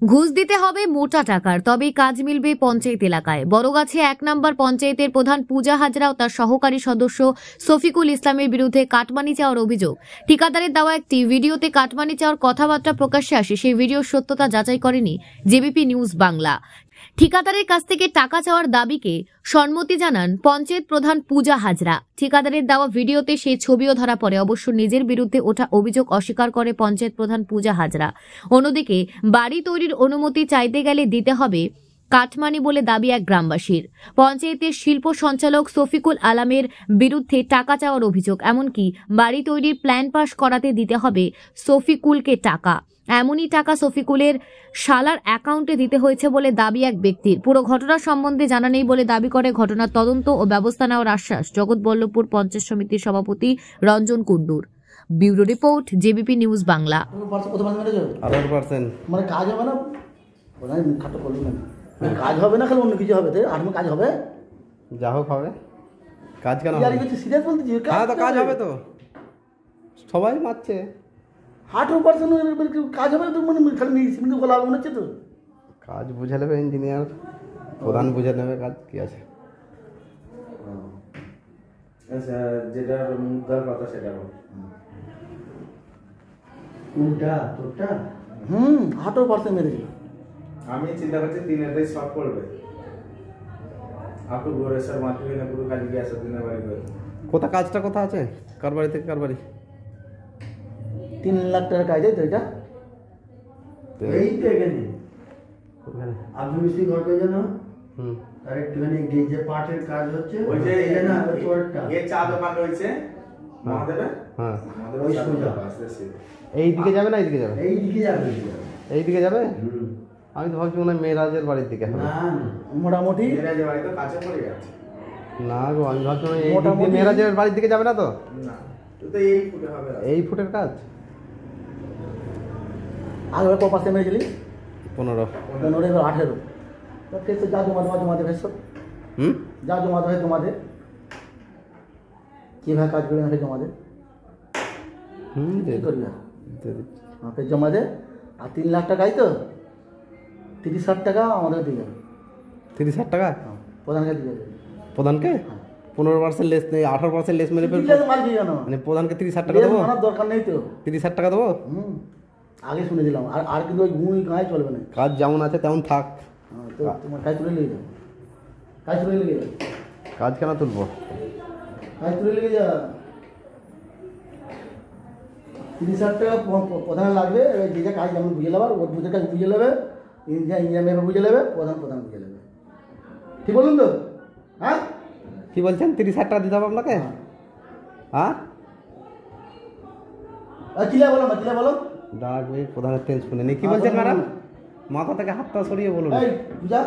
ঘুষ দিতে হবে মোটা টাকার, তবেই কাজ মিলবে পঞ্চায়েত এলাকায়। বড়গাছি 1 নম্বর পঞ্চায়েতের প্রধান পূজা হাজরা ও তার সহকারী সদস্য শফিকুল ইসলামের বিরুদ্ধে কাটমানি চাওয়ার অভিযোগ। ঠিকাদারের দেওয়া একটি ভিডিওতে কাটমানি চাওয়ার কথাবার্তা প্রকাশ্যে আসে। সেই ভিডিওর সত্যতা যাচাই করেনি জেবিপি নিউজ বাংলা। ঠিকাদারের কাছ থেকে টাকা চাওয়ার দাবিকে সম্মতি জানান পঞ্চায়েত প্রধান পূজা হাজরা। ঠিকাদারের দেওয়া ভিডিওতে সেই ছবিও ধরা পড়ে। অবশ্য নিজের বিরুদ্ধে ওঠা অভিযোগ অস্বীকার করে পঞ্চায়েত প্রধান পূজা হাজরা। অন্যদিকে বাড়ি তৈরির অনুমতি চাইতে গেলে দিতে হবে কাটমানি বলে দাবি এক গ্রামবাসীর। পঞ্চায়েতের শিল্প সঞ্চালক শফিকুল আলমের বিরুদ্ধে টাকা চাওয়ার অভিযোগ। এমনকি বাড়ি তৈরির প্ল্যান পাস করাতে দিতে হবে শফিকুলকে টাকা। এমনই টাকা শফিকুলের শালার অ্যাকাউন্টে দিতে হয়েছে বলে দাবি এক ব্যক্তির। পুরো ঘটনা সম্বন্ধে জানা নেই বলে দাবি করে ঘটনার তদন্ত ও ব্যবস্থা নেওয়ার আশ্বাস জগৎবল্লভপুর পঞ্চায়েত সমিতির সভাপতি রঞ্জন কুণ্ডুর। Bureau report, JBP news Bangla. মানে কাজ হবে না, কাজ হবে না, খালি অন্য কিছু হবে। আর কাজ হবে, যা হোক হবে। কাজ কেন সিরিয়াস বলতে কাজ হবে তো, সবাই মারছে। 100% কাজ হবে তো, মানে খালি সিমেন্ট বলা মনে হচ্ছে তো। কাজ বুঝে নেবে ইঞ্জিনিয়ার, প্রধান বুঝে নেবে কাজ কি আছে। যেটা মুদ্রার কথা সেটা কোনটা তোরটা? 100% মেরেছিল। আমি চিন্তা করছি 3-এটাই শর্ট পড়বে। আপনি গোরেশ্বর মাত্র কিনা পুরো কাজ গিয়ে আসা দিনের বাড়ি করে। কোথা কাজটা কোথা আছে? কার বাড়ি থেকে কার বাড়ি? 3 লাখ টাকার কাজ আছে তো এটা। এই তো এখানে আপনি মিস্ত্রি ঘর পেয়ে জানো। আর একটুখানি যে পাটের কাজ হচ্ছে ওই যে এই না তোরটা এই চা দোকান রয়েছে মহাদেবে। হ্যাঁ, আমাদের ওই সোজা আসছে। এই দিকে যাবে না এই দিকে যাবে? এই দিকে যাবে। এই দিকে যাবে? আমি তো ভাবছি মনে হয় মেয়েরাজের বাড়ির দিকে হবে। না মোটামুটি মেয়েরাজের বাড়ি তো কাছে পড়ে গেছে। না গো, আমি ভাবছি এই দিকে মেয়েরাজের বাড়ির দিকে যাবে না তো? না, তো এই ফুটে হবে। এই ফুটের কাজ আগে কত পাশে মেরেছিলি? 15 এবার 18। তো ফের তো যা জমাতে ফের সব যা জমাতে হয় তোমাদের কীভাবে কাজ করবে না জমা দে। কী করবি ফের জমা দে। আর 3 লাখ টাকাই তো 30,000 টাকা আমাদের দিয়ে যাবে। 30,000 টাকা প্রধানকে দিয়ে যাবে। প্রধানকে 15% লেস নেই, 18% লেস মেরে মানে প্রধানকে 30,000 টাকা দেবো? দরকার নেই তো। 30,000 টাকা দেবো? আগে শুনে দিলাম। আর কিন্তু ওই গুঁই গায়ে চলবে না। কাজ যেমন আছে তেমন থাক। তো তোমার কাজ তুলে নিয়ে যাও, কাজ তুলে নিয়ে যাও। কাজ কেন তুলবো? কাজ তুলে নিয়ে যা। 30,000 টাকা প্রধান লাগবে। যে যা কাজ যেমন বুঝে নেবে, ওর বুঝে কাজ বুঝে নেবে, ইঞ্জিনিয়ার বুঝে নেবে, প্রধান বুঝে নেবে। ঠিক বলুন তো? হ্যাঁ কি বলছেন? 30,000 টাকা দিতে হবে আপনাকে? হ্যাঁ কিলা বলো না, কিলা বলো। দাঁড়াবে প্রধানের তেল শুনে নেই। কি বলছেন ম্যাডাম? মাথা থেকে হাতটা সরিয়ে বলুন। বুঝা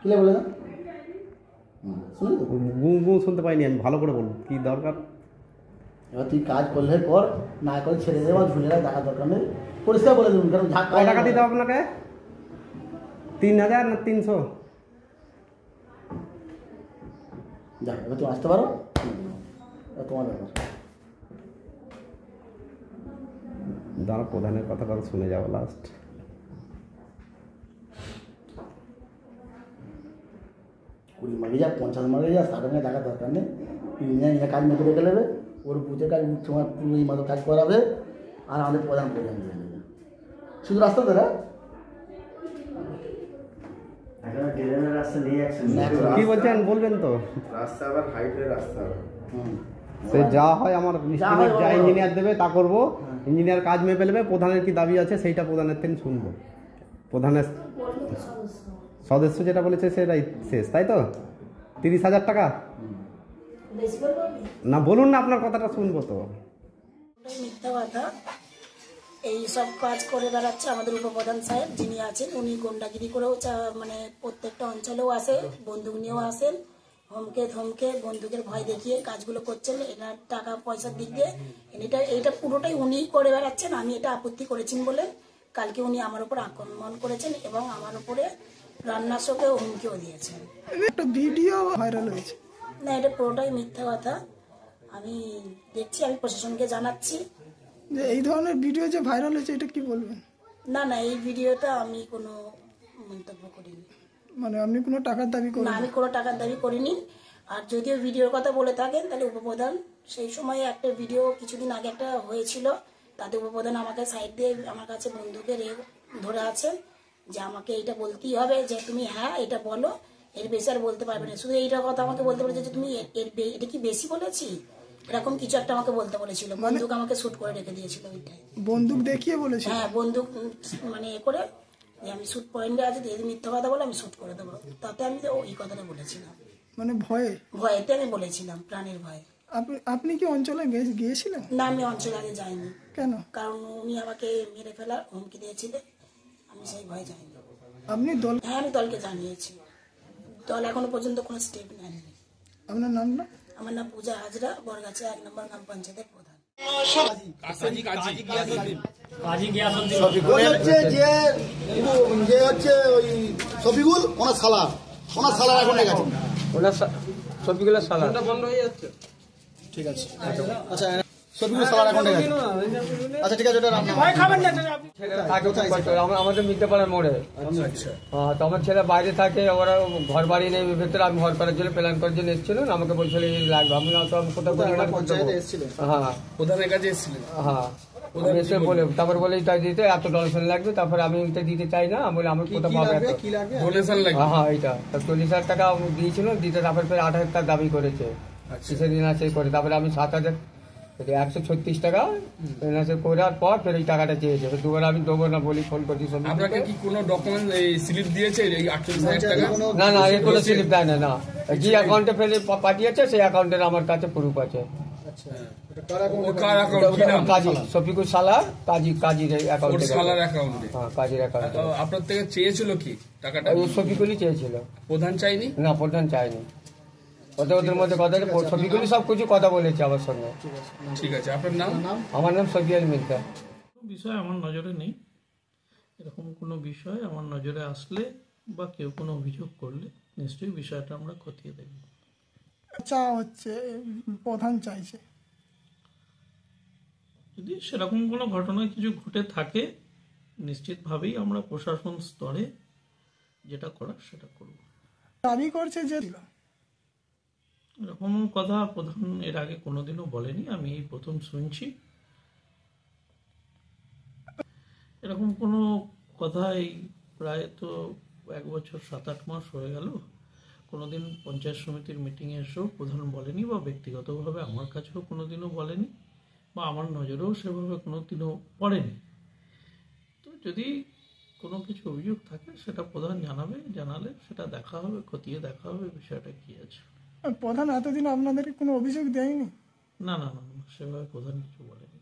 কিলা বলে না, শুনি তো। গু শুনতে পাইনি আমি, ভালো করে বলুন কি দরকার। এবার তুই কাজ করলে কর, না করে ছেড়ে দেবে, ঝুলে দেখা দরকার নেই। পরিষ্কার বলে দেবেন, কারণ কয় টাকা দিতে হবে আপনাকে? 3,000 না 300? যাক, এবার তুমি আসতে পারো, তোমার ব্যাপার। দাঁড়া, প্রধানের কথা শুনে যাবো লাস্ট। কুড়ি মাগে যা, 50 মাগে যা, 60 মাগে টাকা দরকার নেই। ইঞ্জিনিয়ার কাজ মেতে রেখে নেবে, ওর বুঝে কাজ তোমার পুরো মতো কাজ করাবে। আর আমাদের প্রধান দিয়ে নেবে শুধু রাস্তা ধরে। কি বলছেন বলবেন তো? রাস্তা আবার হাইটের রাস্তা হবে। সে যা হয় আমার মিস্ত্রি যা ইঞ্জিনিয়ার দেবে তা করবো। ইঞ্জিনিয়ার কাজ মেপে নেবে, প্রধানের কি দাবি আছে সেইটা প্রধানের থেকে শুনবো। প্রধানের সদস্য যেটা বলেছে সেটাই শেষ, তাই তো? 30,000 টাকা না, বলুন না, আপনার কথাটা শুনবো তো। মিথ্যা কথা। এই সব কাজ করে বেড়াচ্ছে আমাদের উপপ্রধান সাহেব যিনি আছেন, উনি গুন্ডাগিরি করেও মানে প্রত্যেকটা অঞ্চলেও আসে, বন্দুক নিয়েও আসেন, ধমকে ধমকে বন্দুকের ভয় দেখিয়ে কাজগুলো করছেন। এনার টাকা পয়সার দিক দিয়ে এইটা পুরোটাই উনিই করে বেড়াচ্ছেন। আমি এটা আপত্তি করেছেন বলে কালকে উনি আমার উপর আক্রমণ করেছেন এবং আমার উপরে রান্নাশোকে হুমকিও দিয়েছেন। একটা ভিডিও ভাইরাল হয়েছে। না, এটা পুরোটাই মিথ্যা কথা। আমি দেখছি, আমি প্রশাসনকে জানাচ্ছি। যে এই ধরনের ভিডিও যে ভাইরাল হয়েছে, এটা কি বলবেন? না না, এই ভিডিওটা আমি কোনো মন্তব্য করিনি। মানে আপনি কোনো টাকার দাবি না, করেন? আমি কোনো টাকার দাবি করিনি। আর যদিও ভিডিওর কথা বলে থাকেন তাহলে উপপ্রধান সেই সময় একটা ভিডিও কিছুদিন আগে একটা হয়েছিল, তাতে উপপ্রধান আমাকে সাইড দিয়ে আমার কাছে বন্দুকের ধরে আছেন যে আমাকে এইটা বলতেই হবে যে তুমি হ্যাঁ এটা বলো, এর বেশি আর বলতে পারবে না। শুধু এইটা কথা আমাকে বলতে বলেছে যে তুমি এটা কি বেশি বলেছি, এরকম কিছু একটা আমাকে বলতে বলেছিল। বন্দুক আমাকে শুট করে রেখে দিয়েছিল ওইটাই। বন্দুক দেখিয়ে বলেছে? হ্যাঁ, বন্দুক মানে এ করে যে আমি শুট পয়েন্টে আছে, যদি মিথ্যা কথা বলে আমি শুট করে দেবো, তাতে আমি ওই কথাটা বলেছিলাম। মানে ভয়ে? ভয়েতে আমি বলেছিলাম, প্রাণের ভয়ে। আপনি কি অঞ্চলে গিয়েছিলেন? না, আমি অঞ্চলে আগে যাইনি, কেন? কারণ উনি আমাকে মেরে ফেলার হুমকি দিয়েছিলেন, আমি সেই ভয়ে যাইনি। আপনি দল? হ্যাঁ, আমি দলকে জানিয়েছি, দল এখনো পর্যন্ত কোনো স্টেপ নেয়নি। আপনার নামটা? আমার নাম পূজা হাজরা, বরগাছা 1 নম্বর গ্রাম পঞ্চায়েতের প্রধান। ওই হচ্ছে যে হচ্ছে ওই শফিকুল, ওনার সালার এখন গেছে। সবগুলোর সালাদ ঠিক আছে, আচ্ছা শফিকুল সালার এখন গেছে। আচ্ছা ঠিক আছে, ওটা রান্না আমাদের মিত্রপাড়ার মোড়ে। তো আমার ছেলে বাইরে থাকে, ওরা ঘর বাড়ি নেই ভেতরে, আমি ঘর করার জন্য প্ল্যান করার জন্য এসেছিলেন, আমাকে বলছিল এই লাগবে, আমি কোথাও হ্যাঁ প্রধানের কাছে এসেছিলেন? হ্যাঁ এসে বলে তারপর বলে এটা দিতে এত ডনেশন লাগবে, তারপরে আমি এটা দিতে চাই না, আমি বলে আমি কোথাও পাবো এত ডোনেশন লাগবে? হ্যাঁ এইটা 40,000 টাকা দিয়েছিল, দিতে তারপরে 8,000 টাকা দাবি করেছে কিছুদিন আছে করে, তারপরে আমি 7,000 136 টাকা করার পর ফের এই টাকাটা চেয়েছে, দুবার আমি দেবো না বলি ফোন করছি। আপনাকে কি কোনো ডকুমেন্ট এই স্লিপ দিয়েছে এই 48,000 টাকা? না না, এর কোনো স্লিপ দেয় না, না যে অ্যাকাউন্টে ফেলে পাঠিয়েছে সেই অ্যাকাউন্টের আমার কাছে প্রুফ আছে। ও কার অ্যাকাউন্ট, কি নাম? কাজী শফিকুল সালার, কাজীর ওর অ্যাকাউন্টে। সালার অ্যাকাউন্টে? হ্যাঁ কাজীর অ্যাকাউন্টে। আপনার থেকে চেয়েছিল কি টাকাটা? ওই শফিকুলই চেয়েছিল, প্রধান চাইনি? না প্রধান চায়নি। ওদের মধ্যে কথা শফিকুলই সব কিছু কথা বলেছে আমার সঙ্গে। ঠিক আছে, আপনার নাম? আমার নাম সফিয়াল মির্জা। বিষয় আমার নজরে নেই, এরকম কোনো বিষয় আমার নজরে আসলে বা কেউ কোনো অভিযোগ করলে নিশ্চয়ই বিষয়টা আমরা খতিয়ে দেখব। চা হচ্ছে, প্রধান চাইছে। যদি সেরকম কোনো ঘটনা কিছু ঘটে থাকে নিশ্চিতভাবেই আমরা প্রশাসন স্তরে যেটা করার সেটা করব। দাবি করছে যে এরকম কথা প্রধান এর আগে কোনোদিনও বলেনি, আমি এই প্রথম শুনছি। এরকম কোনো কথা এই প্রায় তো 1 বছর 7-8 মাস হয়ে গেল, কোনোদিন পঞ্চায়েত সমিতির মিটিংয়ে এসেও প্রধান বলেনি, বা ব্যক্তিগতভাবে আমার কাছেও কোনোদিনও বলেনি, বা আমার নজরেও সেভাবে কোনোদিনও পড়েনি। তো যদি কোনো কিছু অভিযোগ থাকে সেটা প্রধান জানাবে, জানালে সেটা দেখা হবে, খতিয়ে দেখা হবে বিষয়টা কি আছে। প্রধান এতদিন আপনাদেরকে কোনো অভিযোগ দেয়নি? না না না, সেভাবে প্রধান কিছু বলেনি।